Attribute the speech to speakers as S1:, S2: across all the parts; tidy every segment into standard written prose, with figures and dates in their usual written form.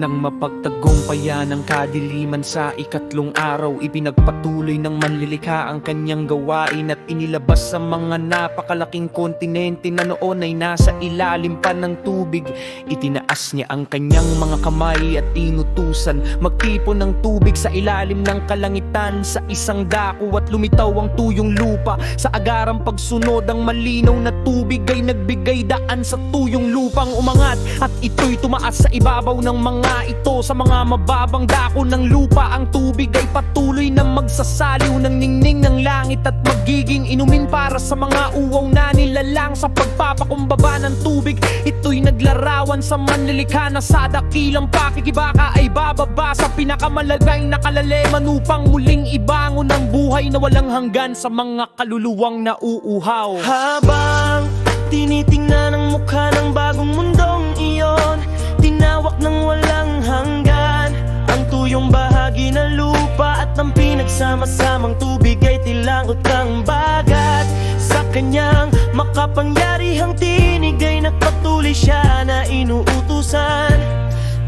S1: Nang mapagtagumpayan ng kadiliman sa ikatlong araw, ipinagpatuloy ng manlilikha ang kanyang gawain at inilabas sa mga napakalaking kontinente na noon ay nasa ilalim pa ng tubig. Itinaas niya ang kanyang mga kamay at inutusan magtipon ng tubig sa ilalim ng kalangitan sa isang dako, at lumitaw ang tuyong lupa. Sa agarang pagsunod, ang malinaw na tubig ay nagbigay daan sa tuyong lupang umangat, at ito'y tumaas sa ibabaw ng mga ito. Sa mga mababang dako ng lupa, ang tubig ay patuloy na magsasaliw ng ningning ng langit at magiging inumin para sa mga uwaw na nilalang. Sa pagpapakumbaba ng tubig, ito'y naglarawan sa manlilikha na sa dakilang pakikibaka ay bababa sa pinakamalagay na kalaliman upang muling ibangon ang buhay na walang hanggan sa mga kaluluwang nauuhaw. Habang tinitingnan ang mukha ng bagong mundong iyon, tinawak ng walang hanggan ang tuyong bahagi ng lupa, at ang pinagsama-samang tubig ay tilang utang bagat. Sa kanyang makapangyarihang tinig ay nagpatuloy siya na inuutusan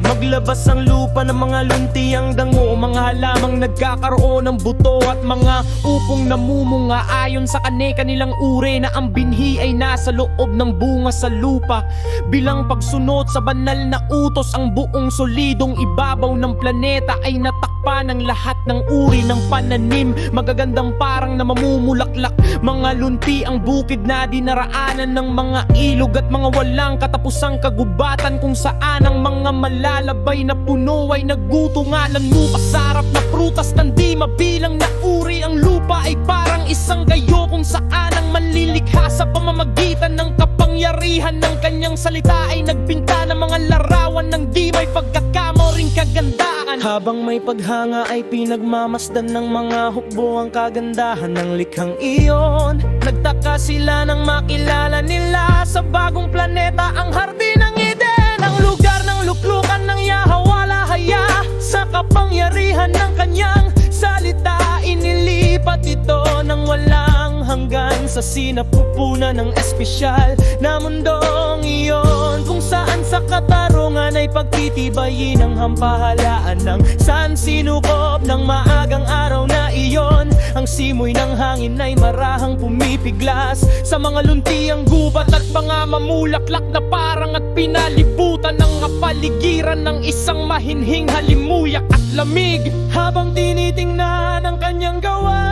S1: maglabas ang lupa ng mga luntiang dango, mga halamang nagkakaroon ng buto at mga upong namumunga ayon sa kanilang uri, na ang binhi ay nasa loob ng bunga sa lupa. Bilang pagsunod sa banal na utos, ang buong solidong ibabaw ng planeta ay natakpan ng lahat ng uri ng pananim, magagandang parang na mamumulaklak. Mga lunti ang bukid na dinaraanan ng mga ilog at mga walang katapusang kagubatan, kung saan ang mga malalabay na puno ay naggutungalan lupa sa harap na prutas ng di mabilang na uri. Ang lupa ay parang isang gayo kung saan ang manlilikha sa pamamagitan ng kapangyarihan ng kanyang salita ay nagpinta ng mga larawan ng di may pagkakamo ring kagandaan. Habang may paghanga ay pinagmamasdan ng mga hukbo ang kagandahan ng likhang iyon. Nagtaka sila nang makilala nila sa bagong planeta ang hardin ng Eden, ang lugar ng luklukan ng Yahweh. Sa kapangyarihan ng kanyang salita, inilipat ito ng walang hanggan sa sinapupunan ng espesyal na mundong iyon, kung saan sa katarungan ay pagtitibayin ang hampahalaan ng sansinukob ng maagang araw na iyon. Ang simoy ng hangin ay marahang pumipiglas sa mga luntiang gubat at mga mamulaklak na parang at pinalibutan ng kapaligiran ng isang mahinhing halimuyak at lamig. Habang tinitingnan ang kanyang gawa,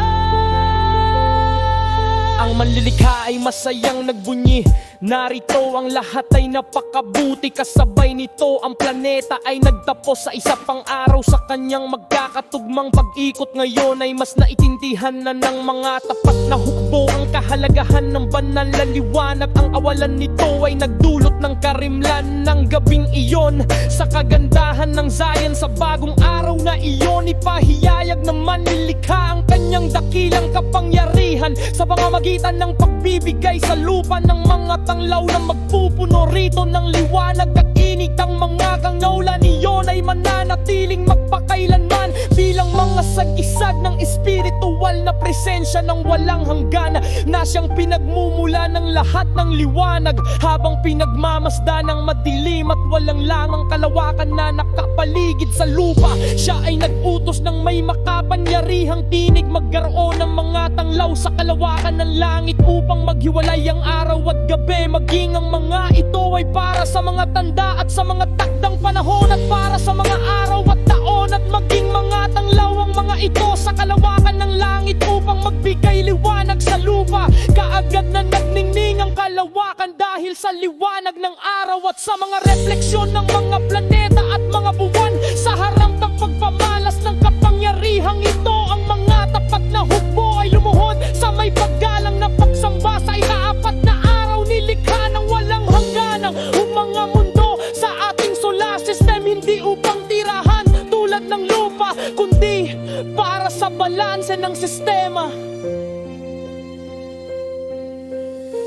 S1: ang manlilikha ay masayang nagbunyi. Narito ang lahat ay napakabuti, kasabay nito ang planeta ay nagtapos sa isa pang araw. Sa kanyang magkakatugmang pag-ikot ngayon ay mas naitindihan na ng mga tapat na hukbo ang kahalagahan ng banal na liwanag. Ang awalan nito ay nagdulot ng karimlan ng gabing iyon. Sa kagandahan ng Zion sa bagong araw na iyon, ipahiyayag ng manlilikha ang kanyang dakilang kapangyarihan sa pamamagitan ng pagbibigay sa lupa ng mga tanglaw na magpupuno rito ng liwanag at init. Ang mga kangaulan niyon ay mananatiling magpakailanman bilang mga sagisag ng espiritual na presensya ng walang hanggan na siyang pinagmumula ng lahat ng liwanag. Habang pinagmamasdan ng madilim at walang lamang kalawakan na nakapaligid sa lupa, siya ay nag-utos ng may makapangyarihang tinig magkaroon ng mga tanglaw sa kalawakan ng langit upang maghiwalay ang araw at gabi. Maging ang mga ito ay para sa mga tanda at sa mga takdang panahon at para sa mga araw at taon, at maging mga tanglaw ang mga ito sa kalawakan ng langit upang magbigay liwanag sa lupa. Kaagad na nagningning ang kalawakan dahil sa liwanag ng araw at sa mga refleksyon ng mga planeta at mga buwan. Sa harap ng pagpamalas ng kapangyarihang ito, ang mga tapat na hukbo ay lumuhod sa may paggalang na pagsamba sa ikaapat na araw. Nilikha ng walang hanggan ang mga mundo sa ating solar system, hindi upang tirahan tulad ng lupa, kundi para sa balanse ng sistema.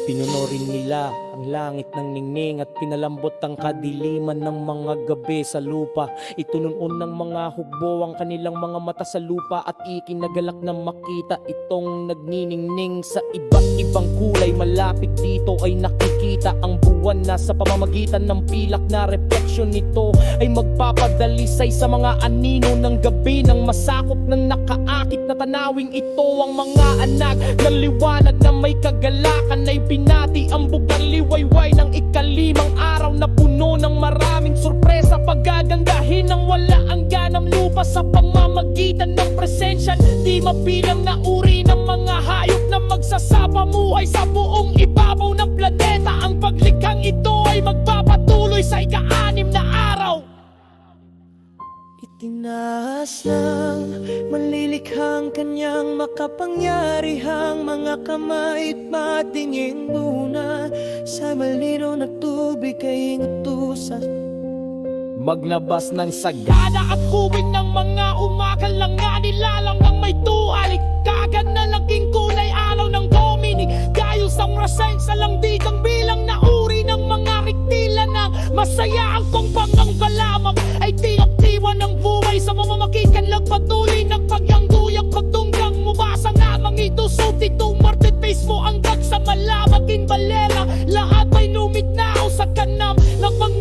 S2: Pinuno rin nila ang langit ng ningning at pinalambot ang kadiliman ng mga gabi sa lupa. Itununon ng mga hukbo ang kanilang mga mata sa lupa at ikinagalak na makita itong nagniningning sa iba't ibang kulay. Malapit dito ay nakikita ang buwan na sa pamamagitan ng pilak na refleksyon nito ay magpapadalisay sa mga anino ng gabi nang masakop ng nakaakit na tanawing ito. Ang mga anak ng liwanag na may kagalakan ay binati ang bugang liwayway ng ikalimang araw na puno ng maraming sorpresa. Pagagandahin ng wala ang ganang lupa sa pamamagitan ng presensya. Di mabilang na uri ng mga hayop na magsasapamuhay sa buong ibabaw ng planeta. Ang paglikhang ito ay magpapatuloy sa ika-anim na araw. Itinaas ng manlilikhang kanyang makapangyarihang mga kamay at patingin muna sa malino na tubig ay ingutusan maglabas ng sagana at huwing ng mga umakalanga nilalang ng may tuwalik kagad na laking kulay alaw ng Dominic gayo sa rasen sa langdikang bilang na uri ng mga riktila ng masaya ang pangpangang kalamang ay tiyak-tiwa ng buhay sa mamamagitan lang patuloy nagpagyangguyak pagtunggang mubasa nga mga ito subtitong martit face mo ang dag sa malamagin balera lahat ay numitnao sa kanam ng mga